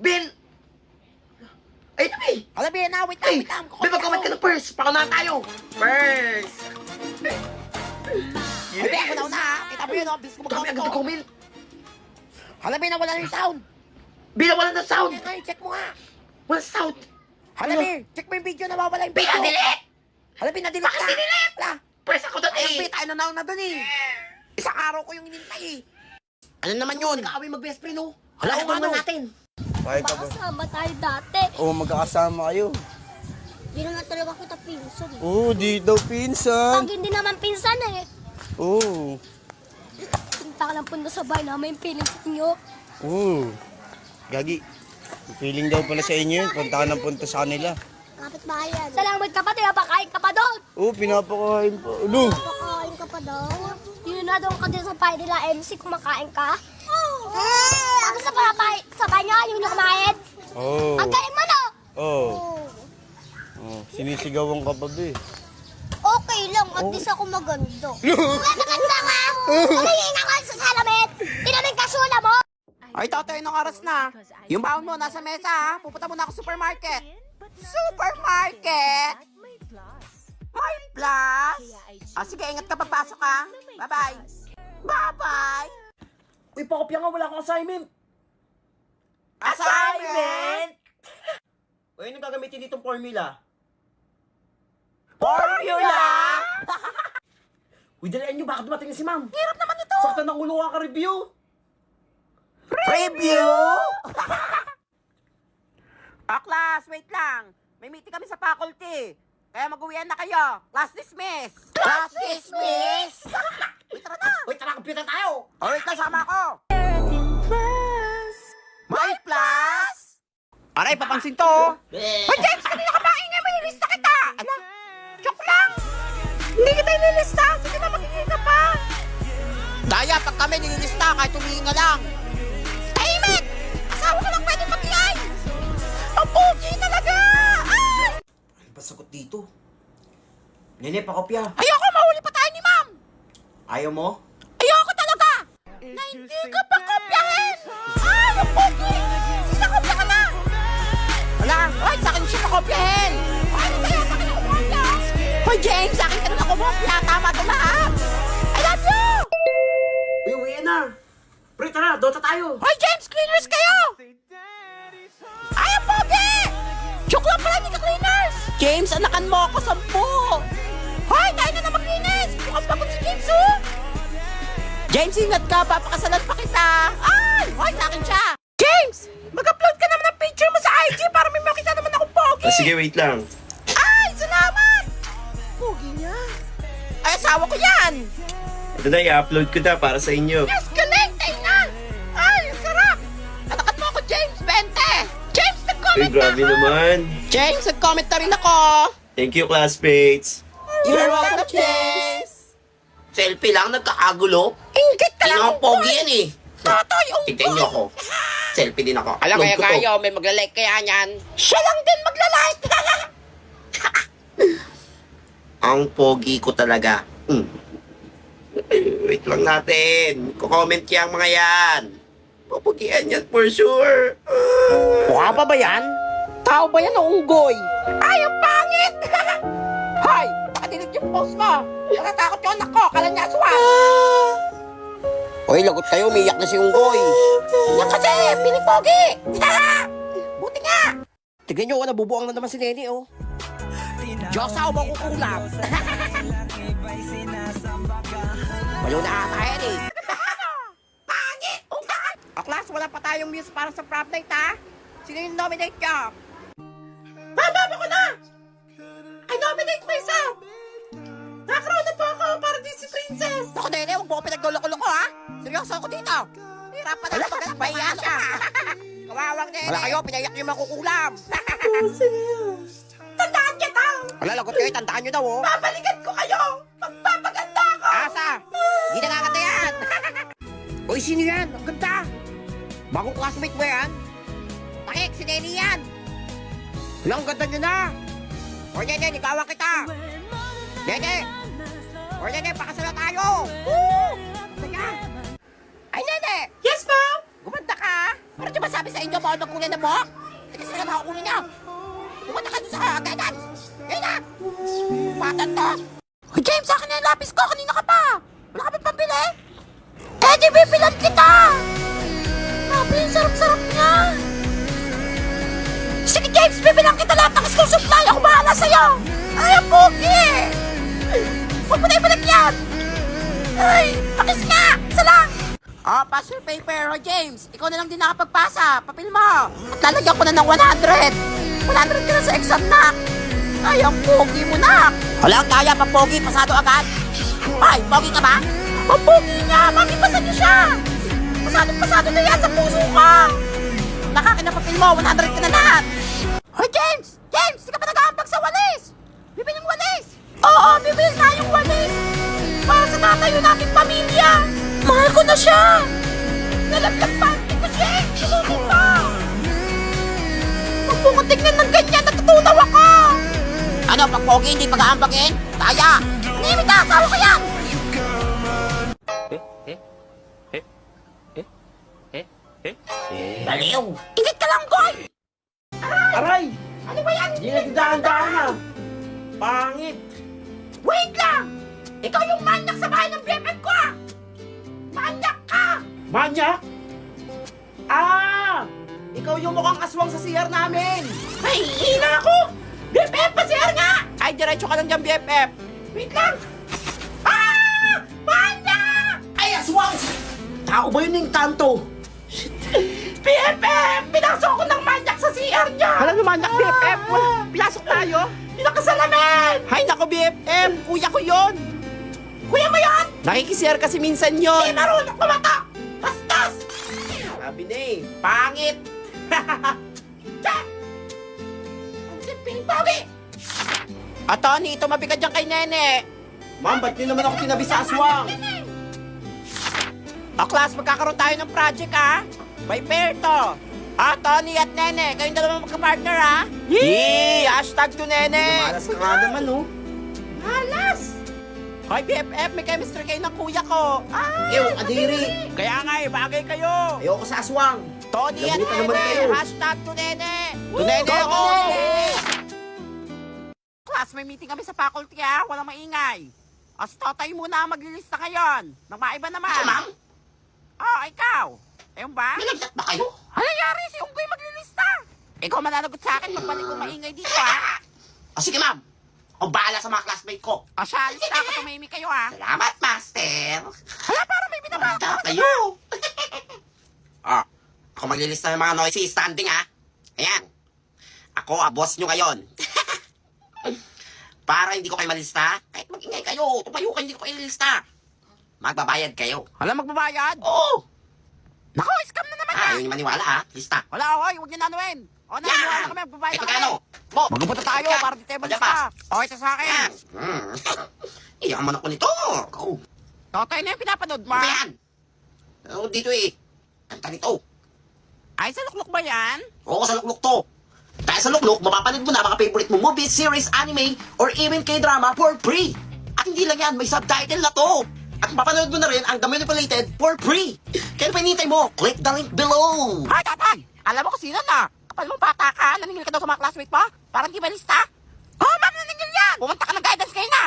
Ben! Ay, Nabi! Alam mo yan na, wait lang, Ay! wait lang. Ben, mag-comment ka ng first! Pangunahan tayo! First! Ay, Ben, ako na ha. Kita mo yun, oh. Bilis ko Kami mag-comment agad ko. mag-comment! Alam mo na, wala na yung sound. Ben, wala ng sound! Ay, check mo nga. Wala sound! Alam mo, check mo yung video, nawawala yung Ben, video. na-delete! Alam mo, na-delete Bakit ka. dinelete? Wala. Press ako doon Ayun, eh! Ben, tayo na doon eh. Isang araw ko yung inintay eh. Ano naman yun? Nag-aaway mag-best friend, oh! Hala, Hala, kung ano. natin! Bakit ka ba? Makasama tayo dati. Oo, magkakasama kayo. Di naman talaga kita pinsan. Oo, di daw pinsan. Pag hindi naman pinsan eh. Oo. Punta ka lang punta sa bahay namin, piling sa inyo. Oo. Gagi. Feeling daw pala sa inyo yun. Punta ka ng punta sa kanila. Kapit bahay yan. Salamat ka pa, pakain ka pa doon. Oo, pinapakain pa. Ano? Pakain ka pa doon. Yun na doon ka din sa bahay nila MC, kumakain ka. Ako sa bahay niya, yung kumain. Oo. Ang galing mo no? Oo. Oo. Sinisigawan ka pa ba eh. Okay lang, at least ako maganda. Maganda ka! Tumingin ako sa salamin! Tinamin ka sula mo! Ay, Totoy, nung oras na. Yung baon mo, nasa mesa ha. Pupunta muna ako sa supermarket. Supermarket? My plus? Ah, sige, ingat ka pagpasok ha. Bye-bye. Bye-bye. Uy, pakopya nga, wala akong assignment! Assignment? Uy, anong gagamitin ditong formula? Formula? Uy, dalian nyo, baka dumating na si ma'am! Hirap naman ito. Sakta ng ulo ka review Review? Class, wait lang. May meeting kami sa faculty. Kaya mag-uwian na kayo. Class dismiss. Class dismiss? Wait, tara na. Uy, tara, computer tayo! Oh, wait lang, sama ko. My plus? Aray, papansin to. Hoy, James, kanina ka ba ingay? May nilista kita. Ala, joke lang. Hindi kita nilista. Sige na, magiging ka pa. Daya, pag kami nililista, kahit humihingi nga lang. Tahimik! Asawa ko lang pwede mag-iay. Ang pogi talaga. Ay! Ano ba sagot dito? Nene, pakopya. Ayoko, mahuli pa tayo ni ma'am. Ayaw mo? Ayoko talaga. Na hindi ka pa kopyahin. Ay, ang pogi. Sinakopya ka na. Wala. Hoy, sa akin siya nakopyahin. Ay, sa'yo, sa akin nakopya. Hoy, James, sa akin ka na nakopya. Tama ito lahat. I love you. Uy, uwi na! Pre, tara, Dota tayo! Hoy, James, cleaners kayo. Ay, ang pogi. Joke lang pala, hindi ka cleaners. James, anakan mo ako, 10. Hoy, tayo na maglinis. Mukhang pagod si James, oh. James, ingat ka. Papakasalan pa kita. Ay, hoy, sa akin siya. James, mag-upload ka naman ng picture mo sa IG para may makita naman akong pogi. Sige, wait lang. Ay, salamat. Pogi niya. Ay, asawa ko yan. Ito na, i-upload ko na para sa inyo. Yes, galing. Tingnan. Ay, ang sarap. Atakat mo ako, James. 20. James, Uy, nag-comment na grabe ako. naman. James, nag-comment na rin ako. Thank you, classmates. You're welcome, James. Selfie lang, nagkakagulo. Ingit ka Sino lang. ang pogi yan eh? Totoy, Tignan niyo ako. Selfie din ako. Alam Upload kaya ko to. kayo, may magla-like kaya niyan. Siya lang din magla-like. Ang pogi ko talaga. Wait lang natin. Kukomment yung mga yan. Pupugian yan for sure. Mukha pa ba yan? Tao ba yan o unggoy? Ay, ang pangit! Hoy, nakadelete yung post mo. Natatakot yung anak ko, kala niya aswang. Hoy, lagot kayo, umiyak na si unggoy. Yan kasi, piling pogi. Buti nga. Tignan nyo, nabubuang na naman si Nene, oh. Diyos ako makukulam. Walo na ata yan, eh. Pangit! Class, wala pa tayong muse para sa prom night, ha? Sino yung nominate nyo? Mama ko na! I nominate myself! Nakakroon na po ako para di si Princess! Ako, Nene, huwag mo ko pinagluloko-loko, ha? Seryoso ako dito! Hirapan na ako magandang pahiya siya! Kawawang Nene! Wala kayo, pinayak niyo makukulam! Tandaan niya daw! Wala, lagot kayo, tandaan niyo daw, oh! Babalikan ko kayo! Magpapaganda ako! Asa! Hindi nakakata yan! Uy, sino yan? Ang ganda! Bagong classmate mo yan? Takik, si Nene yan! Wala, ang ganda niyo na! O, Nene, ikawan kita! Nene! O, Nene, pakasala tayo! Woo! Teka! Ay, Nene! Yes, ma'am! Gumanda ka! Parang di ba ba sabi sa inyo, bawal magkulay na buhok? Sige sila makakulay niya. Pumunta ka doon sa guidance. Ngayon na. Patan to. Hoy, James, sa akin na yung lapis ko. Kanina ka pa. Wala ka pa pambili? Eh, di bibilan kita. Grabe, yung sarap-sarap niya. Sige, James, bibilang kita lahat ng school supply. Ako bahala sa'yo. Ay, ang pogi. Huwag mo na ibalik yan. Ay, pakis nga. Isa lang. Oh, pass your paper. Oh, James, ikaw na lang din nakapagpasa. Papil mo. At lalagyan ko na ng 100. 100 ka na sa exam, nak. Ay, ang pogi mo, nak. Walang kaya pa pogi. Pasado agad. Ay, pogi ka ba? Ang pogi niya. Makipasa niyo siya. Pasado na yan sa puso ko. Nakakinapapil mo. 100 ka na lahat. Hoy, James! James, di ka pa nag-aambag sa walis. Bibili yung walis. Oo, bibili na yung walis. Para sa tatayo nating pamilya. Mahal ko na siya. Nalaglag pa. Ito, James. Tulungin mo. Huwag mo ko tignan ng ganyan. Natutunaw ako. Ano, pag pogi hindi pag-aambagin? Kaya. Nimit na, asawa ko yan. Baliw. Ingit ka lang, Goy. Aray! Ano ba yan? Hindi nagdaan-daan na. Pangit. Wait lang. Ikaw yung manyak sa bahay ng BFF ko, ah. Manyak ka. Manyak? Ah! Ikaw yung mukhang aswang sa CR namin. Ay, hina ako. BFF, pasihar nga. Ay, diretso ka lang dyan, BFF. Wait lang. Ah! Manyak! Ay, aswang! Tao ba yun yung tanto? BFF! Pinasok ko ng manyak sa CR niya! Alam mo manyak, BFF? Pinasok tayo? Pinakasalamin! Hay nako, BFF! Kuya ko yon! Kuya mo yon? Nakikisir kasi minsan yon! Di marunong kumata! Bastos! Sabi na eh. Pangit! Check! Ang simping pogi! Tony, ito mabigat dyan kay Nene! Ma'am, ba't nyo naman ako tinabi sa aswang? Class, magkakaroon tayo ng project, ha? By pair to. Tony at Nene, kayong dalawa magka-partner, ha? Yee! Hashtag to Nene! Malas ka nga naman, oh. Malas! Hoy, BFF, may chemistry kayo ng kuya ko. Ew, adiri. Kaya nga, bagay kayo. Ayoko sa aswang. Tony at Labutan naman Nene, kayo. hashtag to Nene! To Nene ako! Class, may meeting kami sa faculty, ha? Walang maingay. Tayo muna ang maglilista ngayon. Nang maiba naman. Ma'am? Ikaw. Ayun ba? Nalaglat ba kayo? Halayari, si Unggoy maglilista. Ikaw mananagot sa akin, magbalik kong maingay dito, ha? Sige, ma'am. Ako bahala sa mga classmate ko. Siya, lista ka, tumimik kayo, ha? Salamat, master. Hala, para may binabaka Bata kayo. Ako maglilista ng mga noisy standing, ha? Ayan. Ako, boss nyo ngayon. Para hindi ko kayo malista, kahit mag-ingay kayo, tumayo kayo, hindi ko kayo ilista. Magbabayad kayo. Hala, magbabayad? Oo. Nako, scam na naman, ha? Yun yung maniwala, ha? Lista. Wala, hoy, huwag niyo nanuin. Naniwala kami, magbabayad Ito na kano? kami. Bo, Magpupunta tayo para di tayo Padya malista. Ito sa akin. Yan. Iyaman ako nito. Go. Totoy na yung pinapanood mo. Ano ba yan? Dito eh. Kanta nito. Ay, sa lukluk ba yan? Oo, sa lukluk to. Dahil sa lukluk, mapapanood mo na mga favorite mo movies, series, anime, or even K-drama for free. At hindi lang yan, may subtitle na to. At mapapanood mo na rin ang The Manipulated for free. Kaya pa hinihintay mo, click the link below. Ay, tatay! Alam mo kung sino na? Kapal mong bata ka, naningil ka daw sa mga classmate mo? Para hindi malista? Ma'am, naningil yan! Pumunta ka ng guidance kayo na!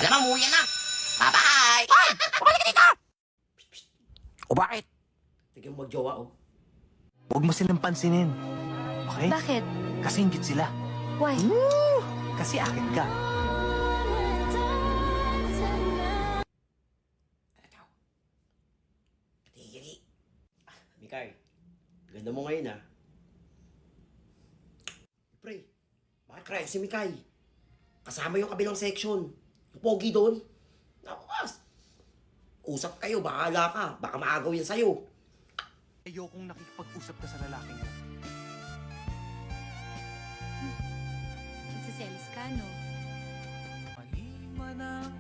Alam mo, yan na. Bye-bye. Ay! Bumalik ka dito! O bakit? Tignan mo magjowa, oh. Huwag mo silang pansinin. Okay? Bakit? Kasi inggit sila. Why? Kasi akin ka. Tigiri. Mikay, ganda mo ngayon, ah. Pre, bakit cry si Mikay? Kasama yung kabilang section. Yung pogi doon. Nakas. Usap kayo, bahala ka. Baka maagaw yan sa'yo. Ayokong nakikipag-usap ka sa lalaking mo. Nagsiselos ka, no? Mali man ang